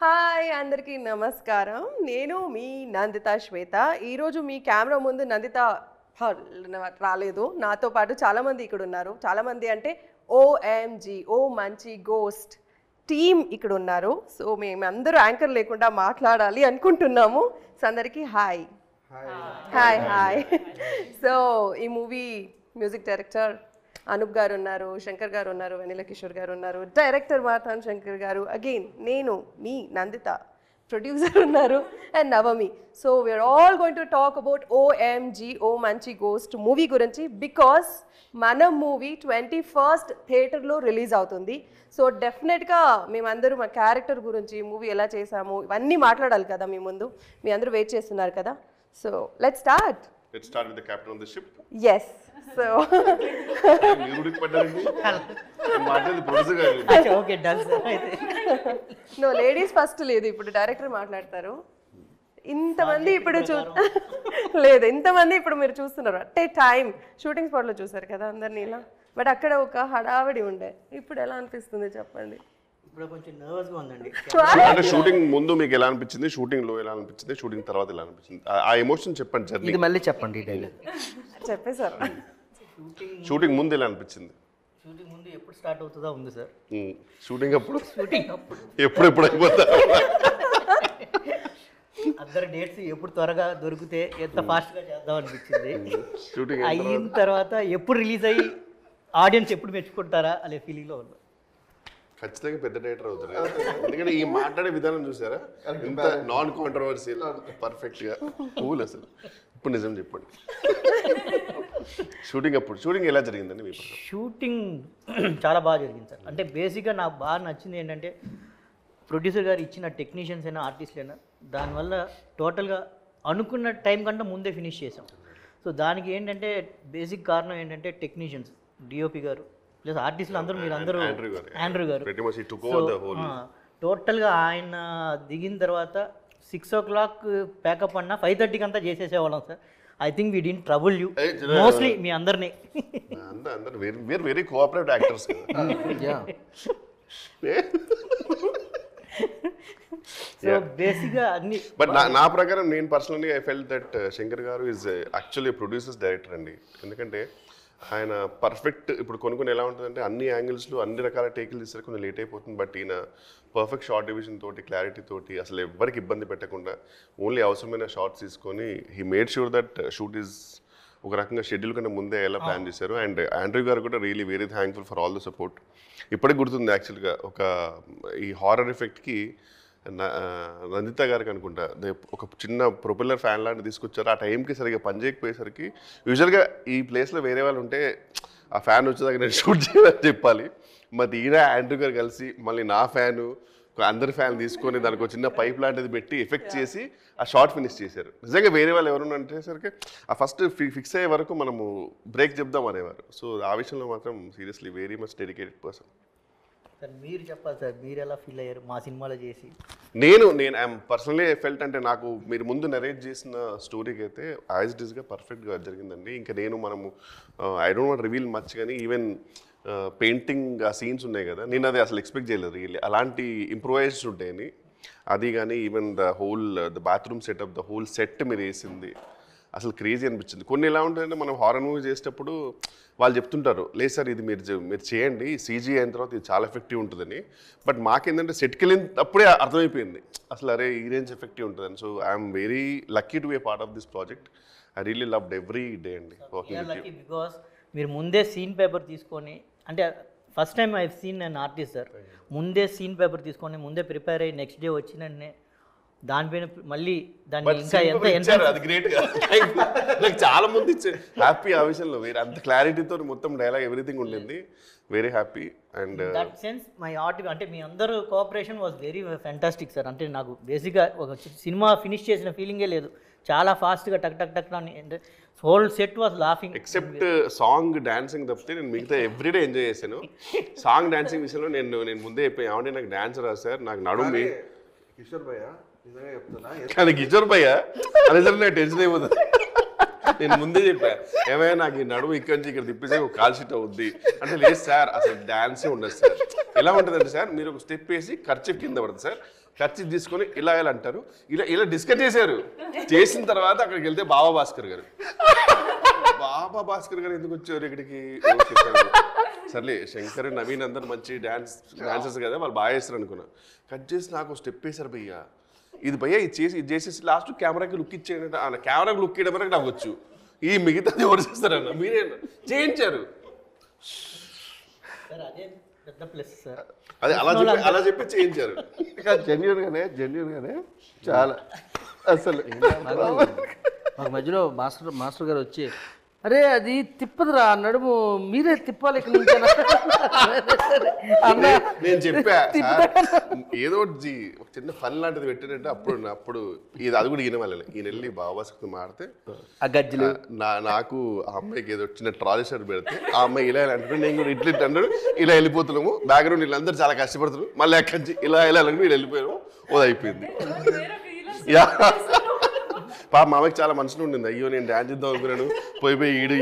Hi అందరికీ నమస్కారం. నేను మీ నందిత శ్వేత. ఈరోజు మీ కెమెరా ముందు నందిత రాలేదు. నాతో పాటు చాలామంది ఇక్కడ ఉన్నారు. చాలామంది అంటే ఓఎంజీ ఓ మంచి గోస్ట్ టీమ్ ఇక్కడ ఉన్నారు. సో మేమందరూ యాంకర్ లేకుండా మాట్లాడాలి అనుకుంటున్నాము. సో అందరికీ హాయ్ హాయ్ హాయ్. సో ఈ మూవీ మ్యూజిక్ డైరెక్టర్ అనూప్ గారు ఉన్నారు, శంకర్ గారు ఉన్నారు, వెనిల కిషోర్ గారు ఉన్నారు, డైరెక్టర్ మాతాన్ శంకర్ గారు, అగైన్ నేను మీ నందిత, ప్రొడ్యూసర్ ఉన్నారు and Navami. So we are all going to talk about OMG O మంచి గోస్ట్ మూవీ గురించి. బికాస్ మన మూవీ 21st థియేటర్లో రిలీజ్ అవుతుంది. సో డెఫినెట్గా మేమందరూ మా క్యారెక్టర్ గురించి, మూవీ ఎలా చేసాము, ఇవన్నీ మాట్లాడాలి కదా మీ ముందు. మీ అందరూ వెయిట్ చేస్తున్నారు కదా. So let's start. Let's start with the captain of the ship. Yes. So okay done sir. అయితే నో లేడీస్ ఫస్ట్ లేదు, ఇప్పుడు డైరెక్టర్ మాట్లాడతారు. ఇంతమంది ఇప్పుడు లేదు, ఇంతమంది ఇప్పుడు మీరు చూస్తున్నారు అట్ ఏ టైం. షూటింగ్ స్పాట్లో చూసారు కదా అందరినీ ఇలా, బట్ అక్కడ ఒక హడావిడి ఉండే. ఇప్పుడు ఎలా అనిపిస్తుంది చెప్పండి? ఇప్పుడు కొంచెం నర్వస్గా ఉందండి. అంటే షూటింగ్ ముందు మీకు ఎలా అనిపించింది, షూటింగ్ లో ఎలా అనిపించింది, షూటింగ్ తర్వాత ఎలా అనిపించింది, ఆ ఎమోషన్ చెప్పండి. జర్నీ ఇది మళ్ళీ చెప్పండి డీటెయిల్. చెప్పేశారు. షూటింగ్ ముందు ఎలా అనిపించింది? షూటింగ్ ముందు ఎప్పుడు స్టార్ట్ అవుతుందా ఉంది సార్. షూటింగ్ అప్పుడు షూటింగ్ అప్పుడు ఎప్పుడు అయిపోతా అందరు డేట్స్ ఎప్పుడు త్వరగా దొరికితే ఎంత ఫాస్ట్గా చేద్దాం అనిపించింది. షూటింగ్ అయిన తర్వాత ఎప్పుడు రిలీజ్ అయ్యి ఆడియన్స్ ఎప్పుడు మెచ్చుకుంటారా అనే ఫీలింగ్లో ఉన్నాం. ఖచ్చితంగా పెద్ద డైరెక్టర్ అవుతారు. ఎందుకంటే ఈ మాట్లాడే విధానం చూసారా, ఇంత నాన్ కాంట్రవర్సియల్, పర్ఫెక్ట్ గా కూల్. అసలు ఇప్పుడు నిజం చెప్పండి, షూటింగ్ ఎలా జరిగిందండి మీ ప్రకారం? షూటింగ్ చాలా బాగా జరిగింది సార్. అంటే బేసిక్గా నాకు బాగా నచ్చింది ఏంటంటే ప్రొడ్యూసర్ గారు ఇచ్చిన టెక్నీషియన్స్ అయినా ఆర్టిస్టులు అయినా దానివల్ల టోటల్గా అనుకున్న టైం కంటే ముందే ఫినిష్ చేసాం. సో దానికి ఏంటంటే బేసిక్ కారణం ఏంటంటే టెక్నీషియన్స్, డిఓపి గారు ప్లస్ ఆర్టిస్టులు అందరూ, మీరు అందరూ ఆండ్రూ గారు. టోటల్గా ఆయన దిగిన తర్వాత 6 o'clock ప్యాకప్ అన్నా 5:30కి అంతా చేసేసేవాళ్ళం sir. I think we did trouble you mostly మీ అందరినీ. Very cooperative actors. సో బేసిక్గా అన్ని. బట్ నా ప్రకారం నేను personally I felt that Shankar గారు ఈజ్ యాక్చువల్లీ ప్రొడ్యూసర్స్ డైరెక్టర్ అండి. ఎందుకంటే ఆయన పర్ఫెక్ట్, ఇప్పుడు కొన్ని ఎలా ఉంటుందంటే అన్ని యాంగిల్స్లో అన్ని రకాల టేకులు తీస్తారు, కొంచెం లేట్ అయిపోతుంది. బట్ ఈయన పర్ఫెక్ట్ షార్ట్ డివిజన్ తోటి, క్లారిటీ తోటి, అసలు ఎవరికి ఇబ్బంది పెట్టకుండా ఓన్లీ అవసరమైన షార్ట్స్ తీసుకొని he made sure that shoot is ఒక రకంగా షెడ్యూల్ కన్నా ముందే ఎలా ప్లాన్ చేశారు. అండ్ ఆండ్రూ గారు కూడా really very thankful for all the support. ఇప్పటికి గుర్తుంది యాక్చువల్గా ఈ హారర్ ఎఫెక్ట్కి నందిత గారికి అనుకుంటా ఒక చిన్న ప్రొపెల్లర్ ఫ్యాన్ లాంటి తీసుకొచ్చారు. ఆ టైంకి సరిగ్గా పనిచేయకపోయేసరికి, యూజువల్గా ఈ ప్లేస్లో వేరే వాళ్ళు ఉంటే ఆ ఫ్యాన్ వచ్చేదాకా నేను షూట్ చేయాలని చెప్పాలి. మరి ఈయన ఆండ్రూ గారు కలిసి మళ్ళీ నా ఫ్యాను అందరి ఫ్యాన్ తీసుకొని దానికి ఒక చిన్న పైప్ లాంటిది పెట్టి ఎఫెక్ట్ చేసి ఆ షార్ట్ ఫినిష్ చేశారు. నిజంగా వేరే వాళ్ళు ఎవరున్నా అంటేసరికి ఆ ఫస్ట్ ఫిక్స్ అయ్యే వరకు మనము బ్రేక్ చెప్దాం అనేవారు. సో ఆ విషయంలో మాత్రం seriously very much dedicated person. Sir మీరు చెప్పాలి సార్, మీరు ఎలా ఫీల్ అయ్యారు మా సినిమాలో చేసి? నేను ఐఎమ్ పర్సనలీ ఫెల్ట్ అంటే నాకు మీరు ముందు నరేట్ చేసిన స్టోరీకి అయితే యాజ్ ఇట్ ఈస్గా పర్ఫెక్ట్గా జరిగిందండి. ఇంకా మనము I don't want reveal much, కానీ ఈవెన్ పెయింటింగ్ ఆ సీన్స్ ఉన్నాయి కదా, నేను అది అసలు ఎక్స్పెక్ట్ చేయలేదు రియల్లీ అలాంటి ఇంప్రూవైజ్ ఉంటాయని. అది కానీ even the bathroom setup, the whole set మీరు వేసింది అసలు క్రేజీ అనిపించింది. కొన్ని ఎలా ఉంటుందంటే మనం హారర్ మూవీ చేసేటప్పుడు వాళ్ళు చెప్తుంటారు, లేదు సార్ ఇది మీరు చేయండి, సీజీ అయిన తర్వాత ఇది చాలా ఎఫెక్టివ్ ఉంటుందని. బట్ మాకేంటంటే సెట్కి వెళ్ళినప్పుడే అర్థమైపోయింది అసలు అరే ఈ రేంజ్ ఎఫెక్టివ్ ఉంటుందని. So I'm very lucky to be part of this project. I really loved every day అండి వర్కింగ్ విత్ యూ. బికాస్ మీరు ముందే సీన్ పేపర్ తీసుకొని, అంటే first time I seen an artist sir, ముందే సీన్ పేపర్ తీసుకొని ముందే prepare అయ్యి next day వచ్చిన దానిపైన మళ్ళీ దాన్ని ఇంకా ఎంత అది గ్రేట్ గా నాకు చాలా మంది ఇచ్చారు హ్యాపీ. ఆ విషయంలో వేరే అంత క్లారిటీతో మొత్తం డైలాగ్ ఎవ్రీథింగ్ ఉండింది. Very happy. And that sense my art అంటే మీ అందరూ cooperation was very fantastic sir. అంటే నాకు బేసిక్గా ఒక సినిమా ఫినిష్ చేసిన ఫీలింగే లేదు. చాలా ఫాస్ట్గా టక్ టక్ టక్ అని whole set was laughing. Except song dancing తప్పితే నేను మిగతా ఎవ్రీడే ఎంజాయ్ చేశాను. సాంగ్ డాన్సింగ్ విషయంలో నేను ముందే చెప్పాను, ఏమంటే నాకు డాన్స్ రాదు సార్, నాకు నడుము కిషోర్ భయ్య నిజంగా చెప్తున్నా, కానీ కిషోర్ భయ్య అనేది నాకు టెన్షన్ అయిపోతుంది. నేను ముందే చెప్పా, ఏమైనా నాకు ఈ నడుము ఇక్కడి నుంచి ఇక్కడ తిప్పేసి ఒక కాల్ షీట్ అవుద్ది అంటే, లేదు సార్ అసలు డాన్సే ఉండదు సార్. ఎలా ఉంటుందంటే సార్, మీరు ఒక స్టెప్ వేసి ఖర్చు కింద పడుతుంది సార్, ఖర్చు తీసుకొని ఇలా ఇలా అంటారు, ఇలా ఇలా డిస్కస్ చేశారు. చేసిన తర్వాత అక్కడికి వెళ్తే బాబా భాస్కర్ గారు ఎందుకు వచ్చారు ఇక్కడికి? ఓకే సర్లే, శంకర్ నవీన్ అందరు మంచి డాన్సర్స్ కదా, వాళ్ళు బాగా చేస్తారు అనుకున్నా. కట్ చేసి నాకు స్టెప్ వేశారు భయ్యా. ఇది భయ్యా ఇది చేసేసి లాస్ట్ కెమెరాకి లుక్ ఇచ్చేయండి. అన్న కెమెరాకి లుక్ ఇవ్వడం వరకు నాకు వచ్చు, ఈ మిగతాది ఎవరు చేస్తారన్న మీరే చేయించారు. పెద్ద ప్లస్ సార్. అదే అలా చెప్పి చేయించారు. జెన్యున్గానే చాలా అసలు మాకు మధ్యలో మాస్టర్ గారు వచ్చి, అరే అది తిప్పదురా నడుము, మీరే తిప్పాలి ఇక్కడ నుంచి అన్నా. నేను చెప్పా ఏదో ఒక చిన్న ఫన్ లాంటిది పెట్టానంటే అప్పుడు అది కూడా ఈయన వల్లనే. ఈయన వెళ్ళి బాబాస్కి మాడితే ఆ గజ్జలు నాకు ఆ అమ్మాయికి ఏదో చిన్న ట్రాలీ షర్ట్ పెడితే ఆ అమ్మాయి ఇలా అంటాడు, నేను కూడా ఇట్లా అంటాడు, ఇలా వెళ్ళిపోతున్నాము. బ్యాక్గ్రౌండ్ వీళ్ళందరూ చాలా కష్టపడుతున్నారు, మళ్ళీ ఎక్కడి నుంచి ఇలా వీళ్ళు వెళ్ళిపోయాము. ఓ అయిపోయింది. పాప మా అమ్మకి చాలా మనసులో ఉండింది, అయ్యో నేను డాన్స్ చేద్దాం అనుకున్నాను, పోయి ఈడు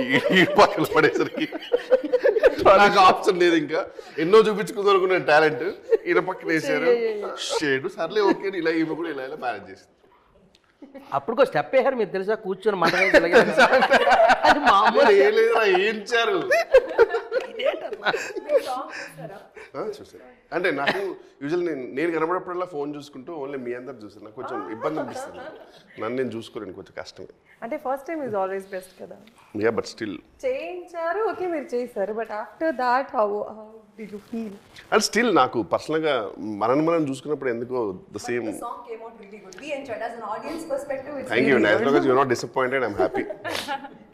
పక్కన పడేసరికి నాకు ఆప్షన్ లేదు, ఇంకా ఎన్నో చూపించుకుందాం అనుకున్నాను టాలెంట్, ఈయన పక్కన వేసారు షేడు. సర్లే ఓకే, ఇలా ఈమె కూడా ఇలా మేనేజ్ చేసింది. అప్పుడు స్టెప్ వేసారు మీరు తెలుసా, కూర్చొని మంట ఏం లేదు ఏంచారు చూసారు. అంటే నాకు యూజువల్ నేను కనబడప్పుడల్లా ఫోన్ చూసుకుంటూ ఓన్లీ మీ అందరు చూసాను, నాకు కొంచెం ఇబ్బంది అనిపిస్తుంది. నన్ను నేను చూసుకోలేను, కొంచెం కష్టమే. అంటే first time is always best కదా. యా బట్ స్టిల్ చేయించారు, ఓకే మీరు చేశారు, but after that how did you feel? And still నాకు పర్సనల్గా మనం చూసుకున్నప్పుడు ఎందుకో the same. The song came out really good. We enjoyed as an audience perspective. It's thank you. As long as you are not disappointed, I'm happy.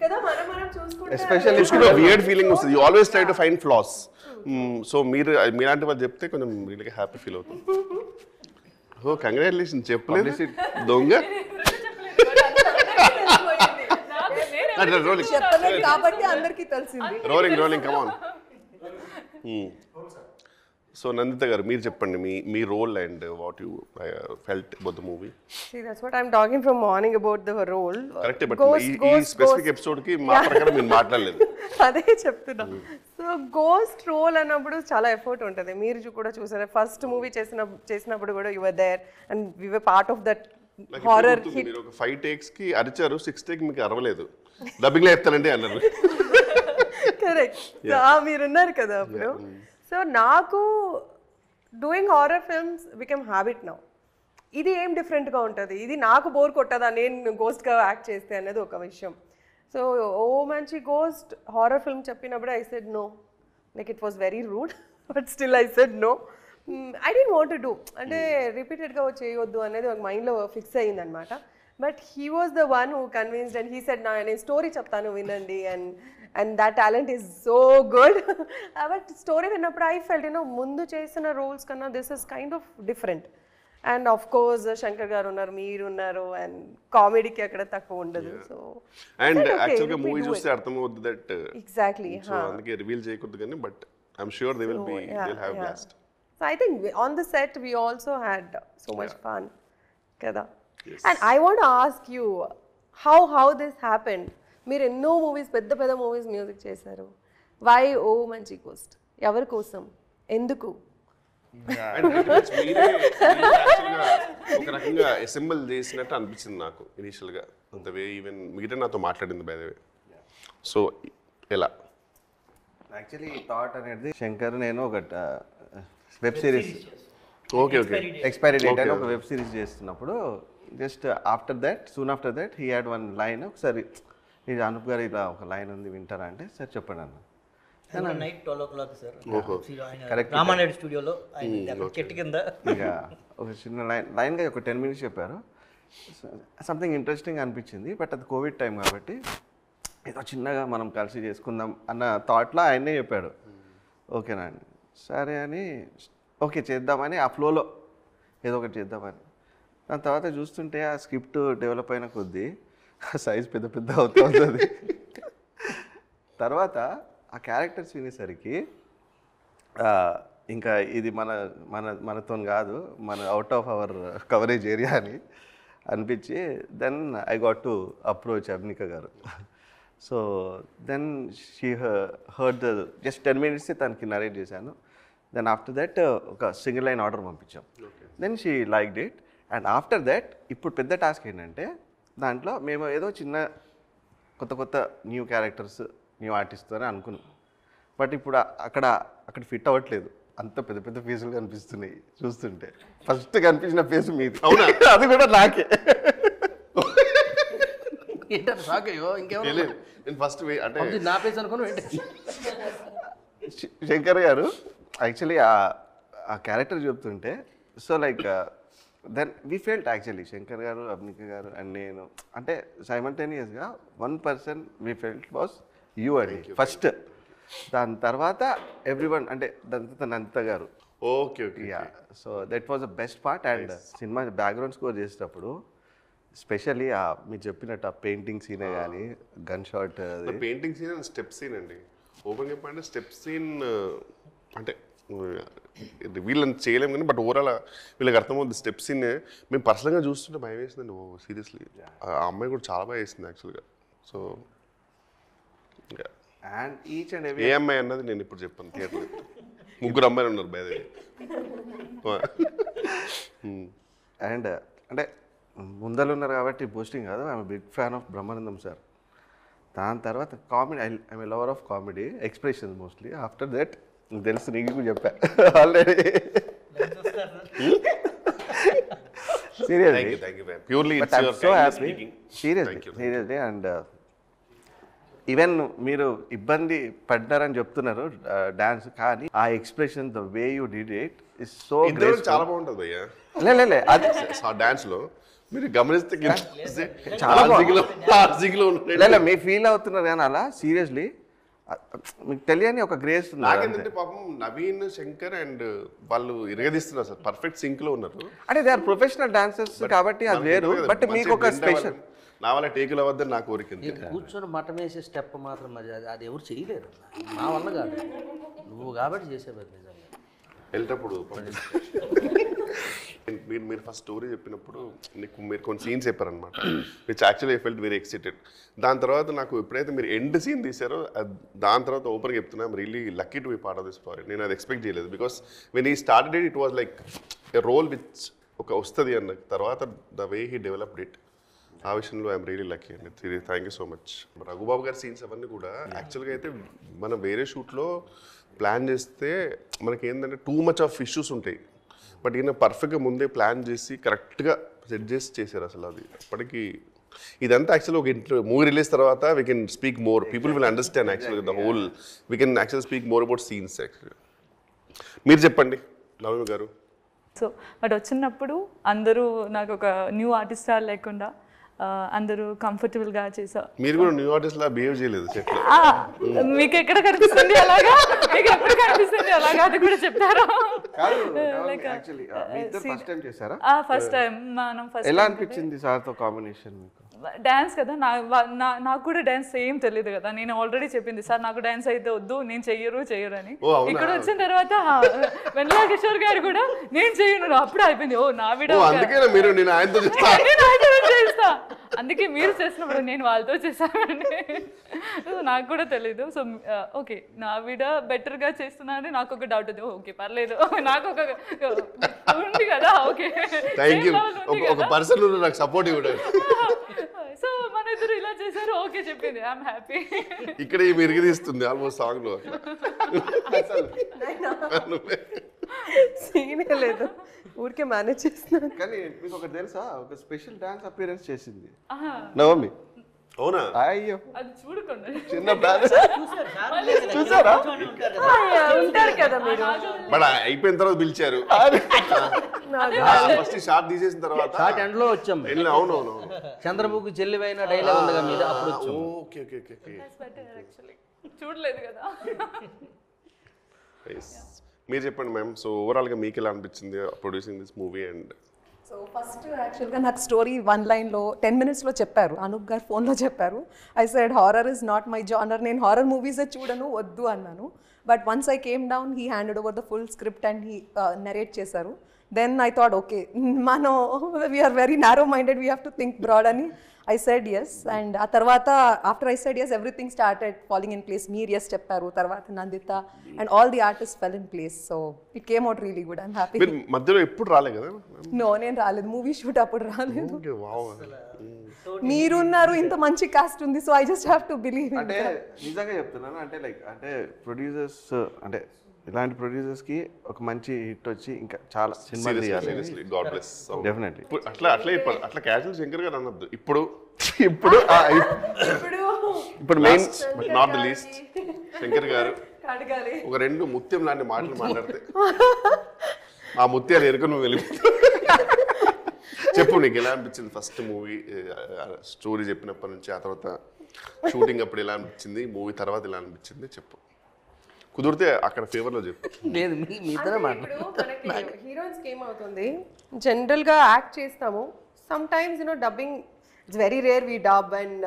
కదా మనం చూసుకుంటే especially చూసుకున్న weird feeling వస్తుంది. You always try to find flaws. So మీలాంటి వాళ్ళు చెప్తే కొంచెం రియల్గా హ్యాపీ ఫీల్ అవుతుంది. ఓ కంగ్రాచులేషన్ చెప్పలేదు దొంగ. చెప్పలేదు కాబట్టి అందరికీ తెలిసింది. రోలింగ్ కమాన్. సో నందిత గారు మీరు చెప్పండి మీ role and what you felt about the movie. See, that's what I'm talking from morning about the role. Correct, but ఈ స్పెసిఫిక్ ఎపిసోడ్ కి మా ప్రకారం మీరు మాట్లాడలేదు. అదే చెప్తున్నా. సో గోస్ట్ రోల్ అన్నప్పుడు చాలా ఎఫర్ట్ ఉంటుంది. మీరు కూడా చూసారు, ఫస్ట్ మూవీ చేసినప్పుడు కూడా you were there and we were part of that horror hit. మీరు ఒక 5 takes కి అరిచారు, 6th take మీకు అరవలేదు, డబ్బింగ్ లో చెప్తానండి అన్నారు. కరెక్ట్, మీరున్నారు కదా అప్పుడు. సో నాకు doing horror films become habit now. ఇది ఏం డిఫరెంట్గా ఉంటుంది, ఇది నాకు బోర్ కొట్టదా నేను గోస్ట్గా యాక్ట్ చేస్తే అనేది ఒక విషయం. సో ఓ మంచి గోస్ట్ హారర్ ఫిల్మ్ చెప్పినప్పుడు I said no, like it was very rude, but still I said no. I don't want to do, అంటే రిపీటెడ్గా చేయొద్దు అనేది ఒక మైండ్లో ఫిక్స్ అయ్యిందనమాట. But he was the one who convinced and he said నేను story చెప్తాను వినండి, and that talent is so good. But story విన్నప్పుడు I felt, ముందు చేసిన రోల్స్ కన్నా this is kind of different. And of course Shankar గారు ఉన్నారు, మీరు ఉన్నారు, అండ్ కామెడీకి అక్కడ తక్కువ ఉండదు. సో అండ్ యాక్చువల్గా మూవీ చూస్తే అర్థమవుతుంది దట్ ఎగ్జాక్ట్లీ, సో అందుకే రివీల్ చేయకూడదు కానీ, but I'm sure they will have blast. So I think on the set we also had so much fun కదా. And I want ask you how this happened. మీరు ఎన్నో movies, పెద్ద పెద్ద movies music చేశారు. Why O మంచి గోస్ట్? ఎవరి కోసం, ఎందుకు? ఒక రకంగా అసెంబుల్ చేసినట్టు అనిపించింది నాకు ఇనీషియల్గా, అంత వే ఈవెన్ మిగతా నాతో మాట్లాడింది బై ద వే. సో ఎలా యాక్చువల్లీ థాట్ అనేది శంకర్ నేను ఒక web series okay expiry date అని ఒక వెబ్ సిరీస్ చేస్తున్నప్పుడు just soon after that he had one line, ఒకసారి ఇది అనూప్ గారు ఇలా ఒక లైన్ ఉంది వింటారా అంటే సరే చెప్పండి అన్న. Night 12 o'clock sir, correct Ramanaidu స్టూడియోలో చెట్టు కింద ఇక ఒక చిన్న లైన్గా ఒక 10 minutes చెప్పారు. సంథింగ్ ఇంట్రెస్టింగ్ అనిపించింది, బట్ అది కోవిడ్ టైం కాబట్టి ఏదో చిన్నగా మనం కలిసి చేసుకుందాం అన్న థాట్లో ఆయనే చెప్పాడు. ఓకేనా అండి, సరే అని ఓకే చేద్దామని ఆ ఫ్లోలో ఏదో ఒకటి చేద్దామని. దాని తర్వాత చూస్తుంటే ఆ స్క్రిప్ట్ డెవలప్ అయిన కొద్దీ సైజ్ పెద్ద అవుతూ ఉంటుంది. తర్వాత ఆ క్యారెక్టర్స్ వినేసరికి ఇంకా ఇది మనతో కాదు, మన out of our coverage area అని అనిపించి then I got to approach Abnika garu. So then she heard just 10 minutes తనకి నరేట్ చేశాను. దెన్ ఆఫ్టర్ దట్ ఒక సింగిల్ లైన్ ఆర్డర్ పంపించాం. Then she liked it. And after that ఇప్పుడు పెద్ద టాస్క్ ఏంటంటే దాంట్లో మేము ఏదో చిన్న కొత్త న్యూ క్యారెక్టర్స్ న్యూ ఆర్టిస్ట్ అని అనుకున్నాం. బట్ ఇప్పుడు అక్కడ ఫిట్ అవ్వట్లేదు. అంత పెద్ద ఫేసులు కనిపిస్తున్నాయి చూస్తుంటే. ఫస్ట్ కనిపించిన ఫేస్ మీది. అవునా? అది కూడా నాకే. ఏంటంటే షాక్ అయ్యో ఇంకేమో నేను ఫస్ట్ అంటే నా పేస్ అనుకుని శంకర్ గారు యాక్చువల్లీ ఆ క్యారెక్టర్ చెప్తుంటే so like then we felt actually Shankar గారు, అభినిక గారు అండ్ నేను అంటే సైమల్టేనియస్గా 1% వీ ఫెల్ట్ వాస్ యూ అండి ఫస్ట్. దాని తర్వాత ఎవ్రీవన్ అంటే నందిత గారు. Okay okay. Ya, so that was the best part. And cinema background score చేసేటప్పుడు స్పెషల్లీ మీరు చెప్పినట్టు ఆ పెయింటింగ్ సీనే కానీ gun shot painting scene and step scene అండి. ఓపెన్ చెప్పంటే స్టెప్ సీన్ అంటే వీళ్ళని చేయలేము కానీ బట్ ఓవరాల్ వీళ్ళకి అర్థమవుతుంది. స్టెప్ సీన్ మేము పర్సనల్గా చూస్తుంటే భయం వేసిందండి. ఓ సీరియస్లీ ఆ అమ్మాయి కూడా చాలా బాగా వేసింది యాక్చువల్గా. సో ఇంకా అండ్ ఈచ్ అండ్ ఏ అమ్మాయి అన్నది నేను ఇప్పుడు చెప్పాను థియేటర్లో. ముగ్గురు అమ్మాయిలు ఉన్నారు బై ద వే. అండ్ అంటే ముందలు ఉన్నారు కాబట్టి బూస్టింగ్ కాదు. I'm big fan of Brahmanandam sir. దాని తర్వాత comedy, I'm a lover of comedy expressions mostly. After that తెలుసు నీకు చెప్పా already. Seriously purely so happy seriously. And even మీరు ఇబ్బంది పడ్డారని చెప్తున్నారు డాన్స్, కానీ ఆ expression the way you did it is so great. చాలా బాగుంటుంది భయ్యా లే అది ఆ డాన్స్ లో మీరు గమనిస్తే చాలా చాలా మీ ఫీల్ అవుతున్నారు కానీ అలా సీరియస్లీ మీకు తెలియని ఒక గ్రేస్ ఉంది. నాకేంటంటే పాపం నవీన్, శంకర్ అండ్ వాళ్ళు ఇరగదీస్తున్నారు సార్. పర్ఫెక్ట్ సింక్ లో ఉన్నారు. అంటే దే ఆర్ ప్రొఫెషనల్ డాన్సర్స్ కాబట్టి అది వేరు. బట్ మీకు ఒక స్పెషల్ నా వల్ల టేకులు అవ్వద్దని నా కోరిక. కూర్చొని మటం వేసే స్టెప్ మాత్రం మరి అది ఎవరు చేయలేరు. నా వల్ల కాదు, నువ్వు కాబట్టి చేసేవారు నిజంగా. వెళ్ళేటప్పుడు మీరు ఫస్ట్ స్టోరీ చెప్పినప్పుడు మీరు కొన్ని సీన్స్ చెప్పారనమాట, which actually I felt very excited. దాని తర్వాత నాకు ఎప్పుడైతే మీరు ఎండ్ సీన్ తీసారో దాని తర్వాత ఓపెన్గా చెప్తున్నా I'm really lucky to be part of this project. నేను అది ఎక్స్పెక్ట్ చేయలేదు. Because when he started it was like a role which ఒక వస్తుంది అన్న తర్వాత the way he developed it, ఆ విషయంలో ఐఎమ్ రియలీ లక్కీ అండి. Thank you so much. Raghubabu గారి సీన్స్ అవన్నీ కూడా యాక్చువల్గా అయితే మనం వేరే షూట్లో ప్లాన్ చేస్తే మనకి ఏంటంటే టూ మచ్ ఆఫ్ ఇష్యూస్ ఉంటాయి. బట్ ఈయన పర్ఫెక్ట్గా ముందే ప్లాన్ చేసి కరెక్ట్గా సెట్ చేసి చేశారు అసలు. అది అప్పటికి ఇదంతా యాక్చువల్లీ ఒక మూవీ రిలీజ్ తర్వాత we can speak more, people will understand యాక్చువల్గా the whole, we can actually speak more about scenes యాక్చువల్గా. మీరు చెప్పండి నవమి గారు. సో బట్ వచ్చినప్పుడు అందరూ నాకు ఒక న్యూ ఆర్టిస్ట్ లేకుండా అందరూ కంఫర్టబుల్గా చేశారు. మీరు కూడా న్యూ ఆర్టిస్ట్ లా బిహేవ్ చేయలేదు సెట్లో. మీకు ఎక్కడ కనిపిస్తుంది అలాగా, మీకు ఎప్పుడు కనిపిస్తుంది అలాగా, అది కూడా చెప్తారా? ఫస్ట్ టైం మనం ఎలా అనిపించింది సార్తో కాంబినేషన్ మీకు? డాన్స్ కదా, నాకు కూడా డాన్స్ ఏం తెలియదు కదా. నేను ఆల్రెడీ చెప్పింది సార్ నాకు డాన్స్ అయితే వద్దు, నేను చెయ్యరు అని. ఇక్కడ వచ్చిన తర్వాత వెన్నెల కిషోర్ గారు కూడా నేను చెయ్యను, అప్పుడు అయిపోయింది. ఓ నా వీడియో చేస్తా, అందుకే మీరు చేసినప్పుడు నేను వాళ్ళతో చేశానండి. నాకు కూడా తెలీదు. సో ఓకే నా వీడియో బెటర్గా చేస్తున్నానని నాకు ఒక డౌట్ ఉంది. ఓకే పర్లేదు, నాకు ఒక ఉంది కదా. ఓకే ఒక పర్సన్ నాకు సపోర్ట్ ఇవ్వడం. సో మన ఇద్దరు ఇలా చేశారు, ఓకే చెప్పింది, ఐఎమ్ హ్యాపీ. ఇక్కడ ఇరిగి తీస్తుంది ఆల్మోస్ట్ సాంగ్ లో. సీనే లేదు, ఊరికే మేనేజ్ చేస్తున్నాను. కానీ మీకు ఒకటి తెలుసా, ఒక స్పెషల్ డాన్స్ అపియరెన్స్ చేసింది నవమి. అవునా? అయ్యో అది చూడకుండా చిన్న డాన్స్ చూసారా? ఉంటారు కదా మీరు. బట్ అయిపోయిన తర్వాత పిలిచారు. ఫస్ట్ షార్ట్ తీసేసిన తర్వాత షార్ట్ ఎండ్ లో వచ్చాం. అవునవును, చంద్రబాబు చెల్లివైన డైలాగ్ ఉంది కదా మీద, అప్పుడు వచ్చాం. Okay okay okay. చూడలేదు కదా. మీరు చెప్పండి మ్యామ్. సో ఓవరాల్గా మీకు ఎలా అనిపించింది producing this movie? And so first యాక్చువల్గా నాకు స్టోరీ 1 లైన్లో 10 minutesలో చెప్పారు, అనూప్ గారు ఫోన్లో చెప్పారు. I said horror is not my genre, నేను హారర్ మూవీసే చూడను, వద్దు అన్నాను. But once I came down he handed over the full script and he narrate చేశారు. దెన్ ఐ థాట్ ఓకే మనం we are very narrow minded, we have to think broad అని I said yes, and ఆ తర్వాత after I said yes, everything started falling in place. మీరు yes చెప్పారు, తర్వాత Nanditha, and all the artists fell in place. So it came out really good. I'm happy. మీరు మధ్యలో ఎప్పుడు రాలే కదా? No, నేను రాలేదు, మూవీ షూట్ అప్పుడు రాలేదు. Okay, wow. మీరున్నారు, ఇంత మంచి కాస్ట్ ఉంది, so I just have to believe. అంటే నిజంగా చెప్తున్నాను, అంటే లైక్ అంటే ప్రొడ్యూసర్స్, అంటే ఇలాంటి ప్రొడ్యూసర్స్కి ఒక మంచి హిట్ వచ్చి ఇంకా చాలా సినిమాలు తీయాలి. Seriously God bless. డెఫినెట్లీ. అట్లా క్యాజువల్ శంకర్ గారు అనొద్దు. ఇప్పుడు main but not the least Shankar గారు అడగాలి. ఒక 2 ముత్యం లాంటి మాటలు మాట్లాడితే ఆ ముత్యాలు ఎరుక నువ్వు వెళ్ళిపోతావు. చెప్పు, నీకు ఎలా అనిపించింది ఫస్ట్ మూవీ స్టోరీ చెప్పినప్పటి నుంచి, ఆ తర్వాత షూటింగ్ అప్పుడు ఎలా అనిపించింది, మూవీ తర్వాత ఎలా అనిపించింది చెప్పు. కుదిరితే అక్కడ ఫేవర్లో చెప్పు. లేదు మీ ఇద్దరే మాట్లాడు. ఇప్పుడు మనకి హీరోయిన్స్కి ఏమవుతుంది, జనరల్గా యాక్ట్ చేస్తాము, sometimes dubbing it's very rare we dub, and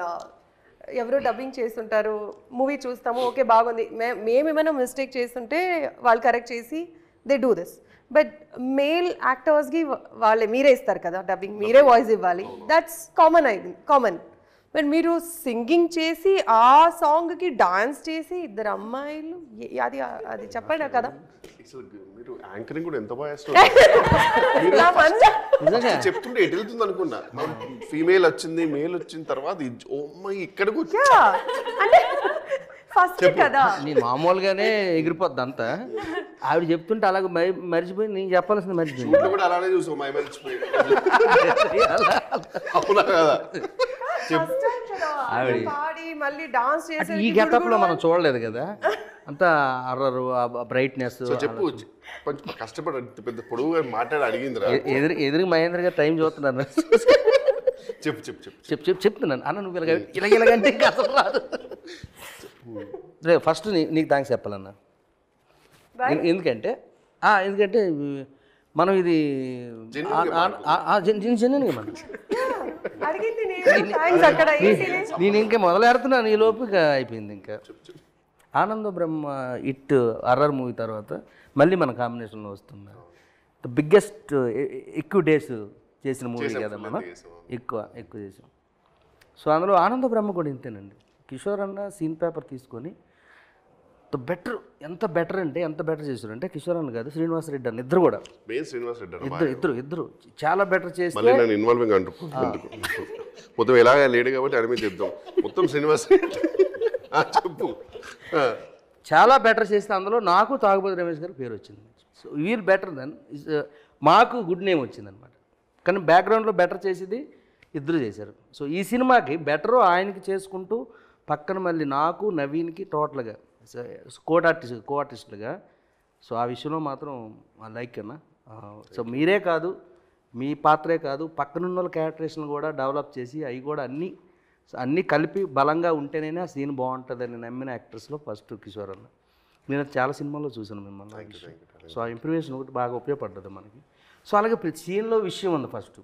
ఎవరో డబ్బింగ్ చేస్తుంటారు, మూవీ చూస్తాము, ఓకే బాగుంది, మేమేమైనా మిస్టేక్ చేస్తుంటే వాళ్ళు కరెక్ట్ చేసి they do this. But male యాక్టర్స్కి వాళ్ళే మీరే ఇస్తారు కదా డబ్బింగ్, మీరే వాయిస్ ఇవ్వాలి, దట్స్ కామన్. బట్ మీరు సింగింగ్ చేసి ఆ సాంగ్కి డాన్స్ చేసి 2 అమ్మాయిలు, అది చెప్పండి కదా. మీరు యాంకరింగ్ కూడా ఎంత బాగా నా మనసు చెప్తుంటే ఎటు వెళ్తుంది అనుకున్నా. ఫీమేల్ వచ్చింది, మేల్ వచ్చిన తర్వాత ఇక్కడికి వచ్చి అంటే ఫస్ట్ కదా నీ మామూలుగానే ఎగిరిపోద్ది అంతా. ఆవిడ చెప్తుంటే అలాగే మర్చిపోయి నేను చెప్పాల్సింది మర్చిపోయి. షూట్లో కూడా అలానే చూసావు, మై మర్చిపోయి. అవునా కదా? పాడి మళ్ళీ డాన్స్ చేసి ఈ గెటప్ లో మనం చూడలేదు కదా, అంతా అర్రరు బ్రైట్నెస్. చెప్పు, కొంచెం కష్టపడి పెద్ద పొడుగుగా మాట్లాడి అడిగిందిరా. ఎదురు మహేంద్ర గారు టైం చూస్తున్నారు. చెప్పు చెప్పు చెప్పు చెప్తున్నాను అన్న, నువ్వు ఇలాగంటే అసలు రాదు. రే ఫస్ట్ నీకు థ్యాంక్స్ చెప్పాలన్నా. ఎందుకంటే మనం ఇది జెన్యున్గా మనం అడిగింది నేను అక్కడ నేను ఇంకా మొదలెడుతున్నాను, ఈ లోపు ఇక అయిపోయింది. ఇంకా ఆనంద బ్రహ్మ ఇట్ అర్రర్ మూవీ తర్వాత మళ్ళీ మన కాంబినేషన్లో వస్తుంది. ద బిగ్గెస్ట్ ఎక్కువ డేస్ చేసిన మూవీ కదా మనం, ఎక్కువ చేసాం. సో అందులో ఆనంద బ్రహ్మ కూడా ఇంతేనండి. కిషోర్ అన్న సీన్ పేపర్ తీసుకొని ద బెటర్, ఎంత బెటర్ అంటే ఎంత బెటర్ చేశారంటే కిషోర్ అన్న కాదు, శ్రీనివాస్ రెడ్డి అన్న, ఇద్దరు కూడా ఇద్దరు చాలా బెటర్ చేసి ఇన్వాల్వింగ్ అంటూ మొత్తం ఎలా లేడు కాబట్టి అడిమి చెప్తాం మొత్తం శ్రీనివాస్ చెప్పు. చాలా బెటర్ చేస్తే అందులో నాకు తాగుబోతు రమేష్ గారి పేరు వచ్చింది. సో వీల్ బెటర్ దెన్ మాకు గుడ్ నేమ్ వచ్చింది అనమాట. కానీ బ్యాక్గ్రౌండ్లో బెటర్ చేసేది ఇద్దరు చేశారు. సో ఈ సినిమాకి బెటరు ఆయనకి చేసుకుంటూ పక్కన మళ్ళీ నాకు నవీన్కి టోటల్గా కో ఆర్టిస్టులుగా. సో ఆ విషయంలో మాత్రం లైక్ అన్న. సో మీరే కాదు, మీ పాత్రే కాదు, పక్కనున్న వాళ్ళ క్యారెక్టరేషన్ కూడా డెవలప్ చేసి అవి కూడా అన్నీ కలిపి బలంగా ఉంటేనే ఆ సీన్ బాగుంటుందని నమ్మిన యాక్టర్స్లో ఫస్ట్ కిషోర్ అన్న. నేను చాలా సినిమాల్లో చూశాను మిమ్మల్ని. సో ఆ ఇంప్రూవేషన్ ఒకటి బాగా ఉపయోగపడ్డది మనకి. సో అలాగే ప్రతి సీన్లో విషయం ఉంది, ఫస్ట్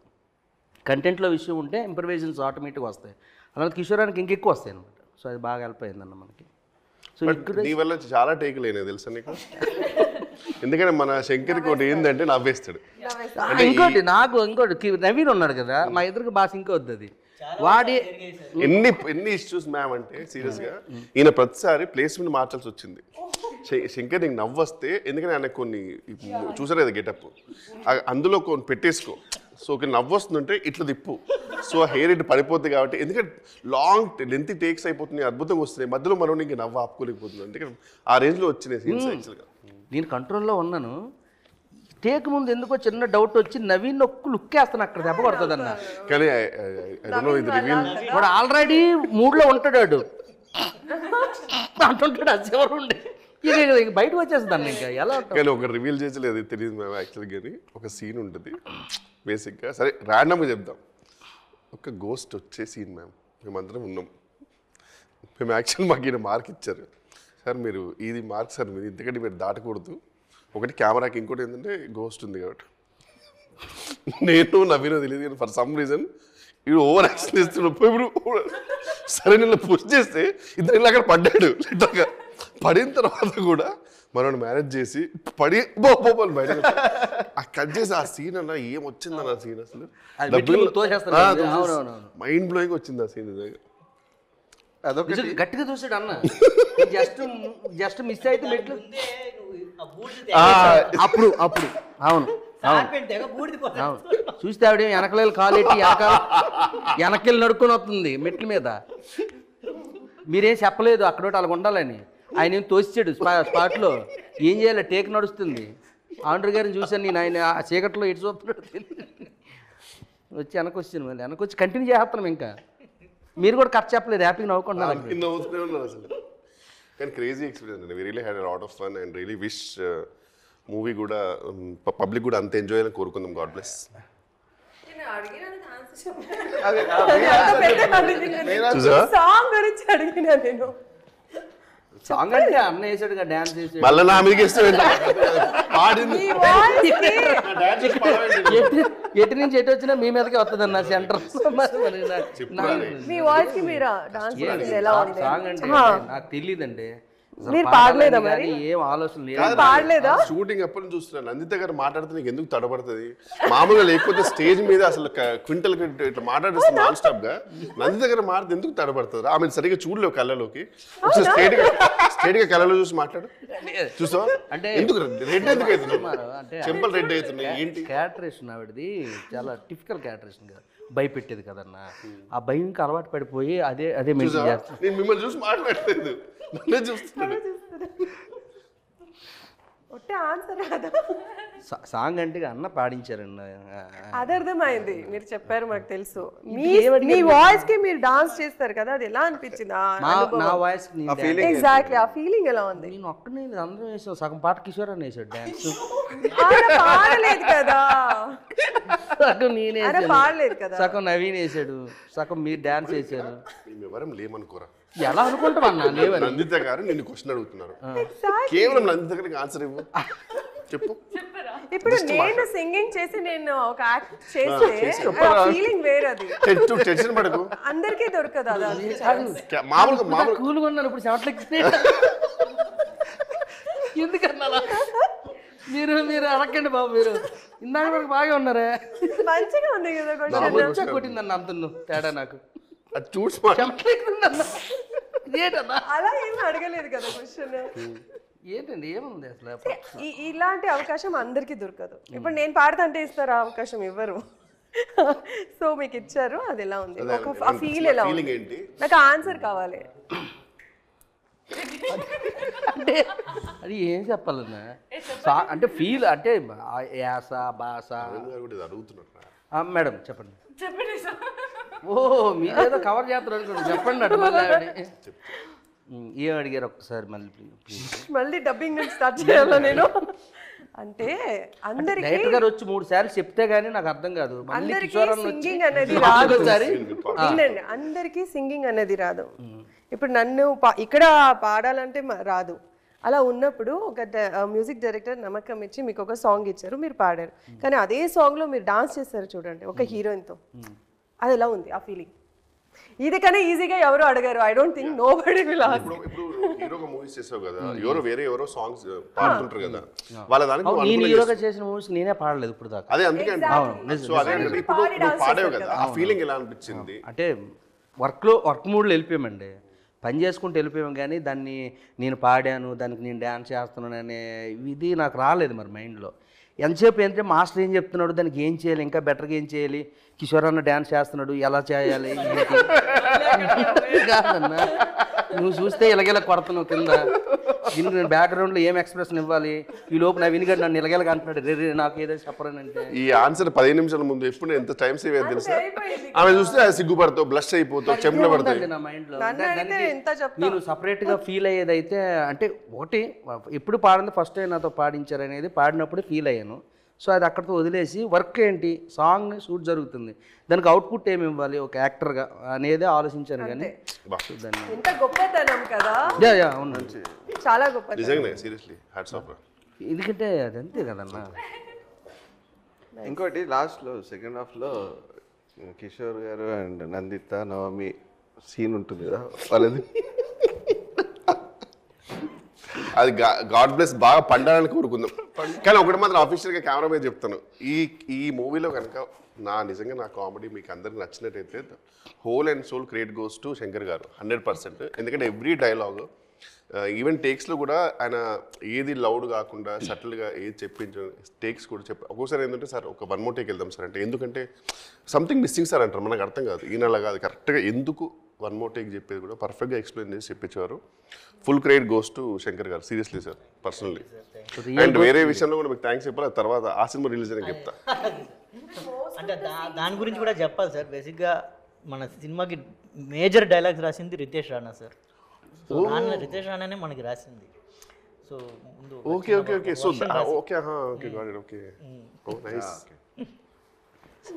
కంటెంట్లో విషయం ఉంటే ఇంప్రూవేషన్స్ ఆటోమేటిక్గా వస్తాయి. అలాగే కిషోరానికి ఇంకెక్కువ వస్తాయి అనమాట. సో అది బాగా హెల్ప్ అయిందన్న మనకి. సో నీ వల్ల చాలా టేకులు అయినాయి తెలుసా నీకు. ఎందుకంటే మన శంకర్కి ఒకటి ఏంటంటే నవ్వేస్తాడు. ఇంకోటి నవీన్ ఉన్నాడు కదా, మా ఇద్దరికి బాగా సింక్ అవుతుంది అది. వాడి ఎన్ని ఇష్యూస్ మ్యామ్ అంటే సీరియస్గా ఈయన ప్రతిసారి ప్లేస్మెంట్ మార్చాల్సి వచ్చింది. శంకర్ నీకు నవ్వు వస్తే, ఎందుకంటే ఆయన కొన్ని చూసారు కదా గెటప్, అందులో కొన్ని పెట్టేసుకో. సో ఒక నవ్వు వస్తుందంటే ఇట్లా తిప్పు, సో ఆ హెయిర్ ఇటు పడిపోతుంది కాబట్టి, ఎందుకంటే లాంగ్ లెంత్ టేక్స్ అయిపోతుంది, అద్భుతంగా వస్తున్నాయి, మధ్యలో మనం ఇంక నవ్వు ఆపుకోలేకపోతుంది. అంటే ఆ రేంజ్లో వచ్చినాయి సీన్స్ యాక్చువల్గా. నేను కంట్రోల్లో ఉన్నాను. టేక్ ముందు ఎందుకో చిన్న డౌట్ వచ్చి నవీన్ ఒక్క లుక్ వేస్తాను, అక్కడ దెబ్బ కొడుతుంది అన్న. కానీ వాడు ఆల్రెడీ మూడ్లో ఉంటాడు అంటుంటాడు, అది ఎవరు ఉండే ఇక బయటకు వచ్చేస్తుంది ఇంకా ఎలా. కానీ ఒక రివీల్ చేసలేదు తెలియదు మేము యాక్చువల్గా. కానీ ఒక సీన్ ఉంటుంది బేసిక్గా, సరే ర్యాండమ్గా చెప్దాం. ఒక గోస్ట్ వచ్చే సీన్ మ్యామ్, మేమందరం ఉన్నాం. మేము యాక్చువల్ మాకు ఈయన మార్క్ ఇచ్చారు, సార్ మీరు ఇది మార్క్ సార్, మీరు ఇంతకంటే మీరు దాటకూడదు. ఒకటి కెమెరాకి, ఇంకోటి ఏంటంటే గోస్ట్ ఉంది కాబట్టి. నేను నవీనో తెలియదు కానీ ఫర్ సమ్ రీజన్ ఇప్పుడు ఓవర్ యాక్షన్ చేస్తున్నాడు. ఇప్పుడు సరే నేను పుష్ చేస్తే ఇద్దరు ఇలా అక్కడ పడ్డాడు. లిటర్గా పడిన తర్వాత కూడా మనం మ్యారేజ్ చేసి పడి బొబ్బలు బయట ఆ కట్ చేసి ఆ సీన్ అన్న ఏం వచ్చిందన్న ఆ సీన్ అసలు అది మెట్లు తోసేస్తారు కదా. అవునవునవును. మైండ్ బ్లోయింగ్ వచ్చింది ఆ సీన్ అదొకటి నిజంగా గట్టిగా చూసాడు అన్న. జస్ట్ మిస్ అయితే మెట్లు అప్పుడు అవును అవును చూస్తే ఆవిడ వెనకలేలు కాలేటి వెనకెళ్ళి నడుకొని వస్తుంది మెట్ల మీద. మీరేం చెప్పలేదు అక్కడ అలాగ ఉండాలని. ఆయన ఏం తోసిచ్చాడు స్పాట్లో. ఏం చేయాలి, టేక్ నడుస్తుంది. ఆండ్రు గారిని చూశాను నేను, ఆయన ఆ చీకట్లో ఎటు చూస్తున్నాడు వచ్చి వెనకొచ్చాను. మళ్ళీ వెనకొచ్చి కంటిన్యూ చేస్తున్నాం. ఇంకా మీరు కూడా కట్ చెప్పలేదు, హ్యాపీగా నవ్వుకుంటున్నారు. నవ్వుతూనే ఉన్నారు అసలు. కానీ క్రేజీ ఎక్స్పీరియన్స్ అండి. We really had lot of fun and really wish movie కూడా పబ్లిక్ కూడా అంత ఎంజాయ్ అని కోరుకుందాం. God bless. సాంగ్ గురించి అడిగినా నేను. సాంగ్ అంటే అన్న వేసాడు కదా, డాన్స్ చేసాడు. మళ్ళీ నా మీదకి ఇష్టం ఎటు నుంచి ఎటు వచ్చినా మీ మీదకి వస్తుంది అన్న సెంటర్. మీ వాయిస్ కి మీరు డాన్స్ ఎలా ఉంది? సాంగ్ అంటే నాకు తెలియదండి. మీరు పాడలేదా మరి? ఏం ఆలోచన లేదు. పాడలేదా? షూటింగ్ అప్పటి నుంచి చూస్తున్నాను. నందిత గారు మాట్లాడితే నీకు ఎందుకు తడబడుతుంది? మామూలుగా లేకపోతే స్టేజ్ మీద అసలు క్వింటల్ ఇట్లా మాట్లాడిస్తుంది నాన్ స్టాప్ గా. నందిత గారు మాట్లాడితే ఎందుకు తడబడుతుంది? ఆమె సరిగ్గా చూడలేవు కళ్ళలోకి. స్ట్రేట్ గా కళ్ళలో చూసి మాట్లాడు. చూసావా? అంటే ఎందుకు రెడ్ ఎందుకు అవుతుంది? చెంపలు రెడ్ అవుతున్నాయి ఏంటి? క్యాటరేషన్ ఆవిడది చాలా టిపికల్ క్యాటరేషన్ కదా, భయపెట్టేది కదన్నా. ఆ భయంకి అలవాటు పడిపోయి అదే మెయింటైన్ చేస్తాను. నేను మిమ్మల్ని చూసి మాట్లాడలేదు, నన్నే చూస్తున్నాను. సాంగ్ అంటే అన్న పాడించారండి. అది అర్థమైంది, మీరు చెప్పారు, మాకు తెలుసు. మీ వాయిస్ కి మీరు డాన్స్ చేస్తారు కదా, అది ఎలా అనిపించింది? నా వాయిస్ ఎగ్జాక్ట్లీ ఆ ఫీలింగ్ ఎలా ఉంది? నేను ఒక్కనే అందరం వేసాం. సగం పాట కిషోర్ అని వేసాడు డాన్స్. పాడలేదు కదా, సగం నేనే పాడలేదు కదా, సగం నవీన్ వేసాడు, సగం మీరు డాన్స్ వేసారు. ఎవరం లేమనుకోరా, ఎలా అనుకుంటాం అన్న లేవని. నందిత గారు నిన్ను క్వశ్చన్ అడుగుతున్నారు, కేవలం నందిత గారికి ఆన్సర్ ఇవ్వు. చెప్పు. ఇప్పుడు నేను సింగింగ్ చేసి నేను ఒక యాక్ట్ చేస్తే ఫీలింగ్ వేరది. టెన్షన్ పడకు, అందరికీ దొరకదు అది. మామూలుగా కూల్గా ఉన్నాను ఇప్పుడు చెమట్లకి. ఎందుకన్నా మీరు అడగండి బాబు. మీరు ఇందాక మనకు బాగా ఉన్నారే, మంచిగా ఉంది కదా. క్వశ్చన్ కొట్టిందన్న అంత తేడా నాకు. అది చూసి అలా ఏమి అడగలేదు కదా క్వశ్చన్. ఏంటండి ఏముంది అసలు? ఇలాంటి అవకాశం అందరికీ దొరకదు. ఇప్పుడు నేను పాడతంటే ఇస్తారా అవకాశం? ఇవ్వరు. సో మీకు ఇచ్చారు, అది ఎలా ఉంది? ఆ ఫీల్ ఎలా ఉంది? నాకు ఆన్సర్ కావాలి. అంటే అది ఏం చెప్పాలన్నా, అంటే ఫీల్ అంటే యాస భాష. మేడం చెప్పండి. ఓ మీరేదో కవర్ చేస్తారు అనుకోండి, చెప్పండి అటు. మళ్ళీ ఏం అడిగారు ఒక్కసారి మళ్ళీ డబ్బింగ్ నుంచి స్టార్ట్ చేయాలా నేను? అంటే అందరికి డైరెక్టర్ గారు వచ్చి 3 సార్లు చెప్తే గానీ నాకు అర్థం కాదు. అందరికి సింగింగ్ అనేది రాదు. అందరికి సింగింగ్ అనేది రాదు. ఇప్పుడు నన్ను ఇక్కడ పాడాలంటే రాదు. అలా ఉన్నప్పుడు ఒక మ్యూజిక్ డైరెక్టర్ నమ్మకం ఇచ్చి మీకు ఒక సాంగ్ ఇచ్చారు, మీరు పాడారు. కానీ అదే సాంగ్లో మీరు డాన్స్ చేస్తారు చూడండి ఒక హీరోయిన్తో, అది ఎలా ఉంది ఆ ఫీలింగ్? ఇది కన్నా ఈజీగా ఎవరు అడగారు. I don't think nobody will ask. ఇప్పుడు హీరోగా మూవీస్ చేసావు కదా, ఎవరో సాంగ్స్ పాడుతుంటారు కదా, వాళ్ళ దానికి నేను హీరోగా చేసిన మూవీస్ నేనే పాడలేదు ఇప్పుడు దాకా. అదే అందుకే సో అదే ఇప్పుడు పాడావు కదా, ఆ ఫీలింగ్ ఎలా అనిపించింది? అంటే వర్క్ మూడ్లో వెళ్ళిపోయామండి, పని చేసుకుంటూ వెళ్ళిపోయాం. కానీ దాన్ని నేను పాడాను, దానికి నేను డ్యాన్స్ చేస్తున్నాను అనే ఇది నాకు రాలేదు మరి మైండ్లో. ఎంతసేపు ఏంటంటే మాస్టర్ ఏం చెప్తున్నాడు, దానికి ఏం చేయాలి, ఇంకా బెటర్గా ఏం చేయాలి, కిషోర్ అన్న డ్యాన్స్ చేస్తున్నాడు ఎలా చేయాలి కాదన్నా. నువ్వు చూస్తే ఇలాగేలా కొడుతున్నావు కింద, దీనికి నేను బ్యాక్గ్రౌండ్లో ఏం ఎక్స్ప్రెషన్ ఇవ్వాలి, ఈ లోపు నా వినిగడ్ నన్ను ఇలాగేలాగా అంటున్నాడు, రే నాకు ఏదో చెప్పరనంటే. ఈ ఆన్సర్ 15 నిమిషాల ముందు ఎప్పుడు ఎంత టైం సేవ్ అయ్యేది తెలుసా? ఆమె చూస్తే సిగ్గుపడతావు, బ్లష్ అయిపోతావు, చెంపలు పడతాయి నా మైండ్లో. నేను సపరేట్గా ఫీల్ అయ్యేది అయితే అంటే ఒకటి ఎప్పుడు పాడింది ఫస్ట్ టైం నాతో పాడించారు అనేది పాడినప్పుడు ఫీల్ అయ్యాను. సో అది అక్కడితో వదిలేసి వర్క్ ఏంటి, సాంగ్ షూట్ జరుగుతుంది, దానికి అవుట్పుట్ ఏమి ఇవ్వాలి ఒక యాక్టర్గా అనేది ఆలోచించాను. కానీ ఎంత గొప్పతనం కదా. అవును, చాలా గొప్ప. Seriously hats off. ఎందుకంటే అది అంతే కదన్నా. ఇంకోటి లాస్ట్లో సెకండ్ హాఫ్లో కిషోర్ గారు అండ్ నందిత నవమి సీన్ ఉంటుంది కదా వాళ్ళది. అది గాడ్ బ్లెస్ బాగా పండాలని కోరుకుందాం. కానీ ఒకటి మాత్రం అఫీషియల్గా కెమెరా మీద చెప్తాను, ఈ మూవీలో కనుక నిజంగా నా కామెడీ మీకు అందరికి నచ్చినట్టయితే whole and soul credit goes to Shankar గారు 100%. ఎందుకంటే ఎవ్రీ డైలాగ్ ఈవెన్ టేక్స్లో కూడా ఆయన ఏది లౌడ్ కాకుండా సటిల్గా ఏది చెప్పించు టేక్స్ కూడా ఒక్కోసారి ఏంటంటే సార్ ఒక 1 more టేక్ వెళ్దాం సార్ అంటే, ఎందుకంటే సంథింగ్ మిస్సింగ్ సార్ అంటారు, మనకు అర్థం కాదు. ఈయన కాదు, కరెక్ట్గా ఎందుకు 1 more టేక్ చెప్పేది కూడా పర్ఫెక్ట్గా ఎక్స్ప్లెయిన్ చేసి చెప్పించేవారు. Full credit goes to Shankar garu, seriously sir, personally. And వేరే విషయంలో కూడా మీకు థ్యాంక్స్ చెప్పాలి, తర్వాత ఆ సినిమా రిలీజ్ అని చెప్తా. అంటే దాని గురించి కూడా చెప్పాలి సార్. బేసిక్గా మన సినిమాకి మేజర్ డైలాగ్స్ రాసింది రితేష్ రాణా సార్. సో దాన్ని రితేష్ రాణానే మనకి రాసింది. సో ముందు okay okay okay so okay okay got it okay oh nice.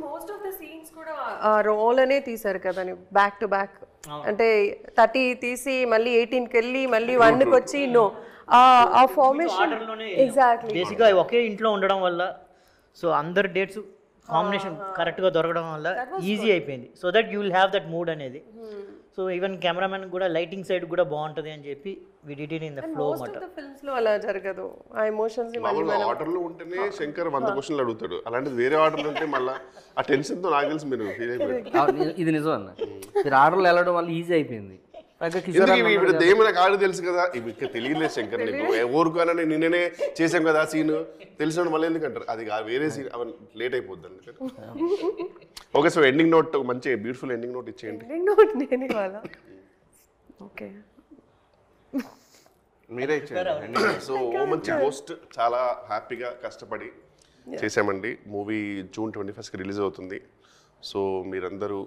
Most of the scenes కూడా ఆ రోల్ అనే తీశారు కదా బ్యాక్ టు బ్యాక్. అంటే 30 తీసి మళ్ళీ 18కి వెళ్ళి మళ్ళీ 1కి వచ్చి ఆ ఫార్మేషన్ ఎగ్జాక్ట్లీ. బేసిక్గా ఒకే ఇంట్లో ఉండడం వల్ల సో అందరి డేట్స్ కాంబినేషన్ కరెక్ట్గా దొరకడం వల్ల ఈజీ అయిపోయింది. So that you will have that mood అనేది. సో ఈవెన్ కెమెరామెన్ కూడా లైటింగ్ సైడ్ కూడా బాగుంటుంది అని చెప్పి we did it in the flow మాట. ఫిల్మ్స్ లో అలా జరగదు. ఆ ఎమోషన్స్ మామూలుగా ఆర్డర్లో ఉంటేనే శంకర్ 100 క్వశ్చన్లు అడుగుతాడు, అలాంటిది వేరే ఆర్డర్లు ఉంటే మళ్ళీ ఆ టెన్షన్తో నాకు తెలిసి మీరు ఫీల్ అయిపోయారు. ఇది నిజం అన్న, మీరు ఆర్డర్లు వెళ్ళడం వల్ల ఈజీ అయిపోయింది. ఇప్పుడు దెయ్యం నాకు ఆడు తెలుసు కదా, ఇవి తెలియలేదు శంకర్ నీకు ఎవరికైనా నిన్ననే చేసాం కదా సీన్ తెలిసిన మళ్ళీ ఎందుకంటారు, అది వేరే సీన్ అవన్నీ లేట్ అయిపోద్ది అందుకని. ఓకే సో ఎండింగ్ నోట్ మంచి బ్యూటిఫుల్ ఎండింగ్ నోట్ ఇచ్చేయండి. నేను ఇవాళ ఓకే మీరే ఇచ్చేయండి. సో ఓ మంచి హోస్ట్ చాలా హ్యాపీగా కష్టపడి చేసామండి. మూవీ June 21st రిలీజ్ అవుతుంది. సో మీరందరూ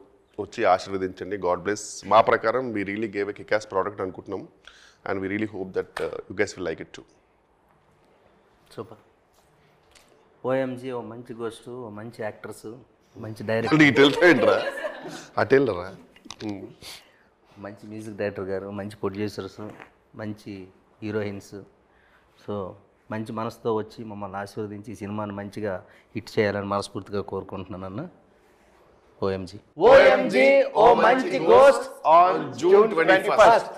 వచ్చి ఆశీర్వదించండి. God bless. మా ప్రకారం we really gave a kickass product అనుకుంటున్నాం and we really hope that you guys will like it too. Super. OMG O మంచి గోస్ట్, ఓ మంచి యాక్టర్స్, మంచి డైరెక్టర్, ఇటు వెళ్తాయంట్రా అటు వెళ్ళరా, మంచి మ్యూజిక్ డైరెక్టర్ గారు, మంచి ప్రొడ్యూసర్స్, మంచి హీరోయిన్స్. సో మంచి మనసుతో వచ్చి మమ్మల్ని ఆశీర్వదించి ఈ సినిమాని మంచిగా హిట్ చేయాలని మనస్ఫూర్తిగా కోరుకుంటున్నాను అన్న. ఓఎంజీ ఓ మంచి గోస్ట్ ఆన్ June 21st.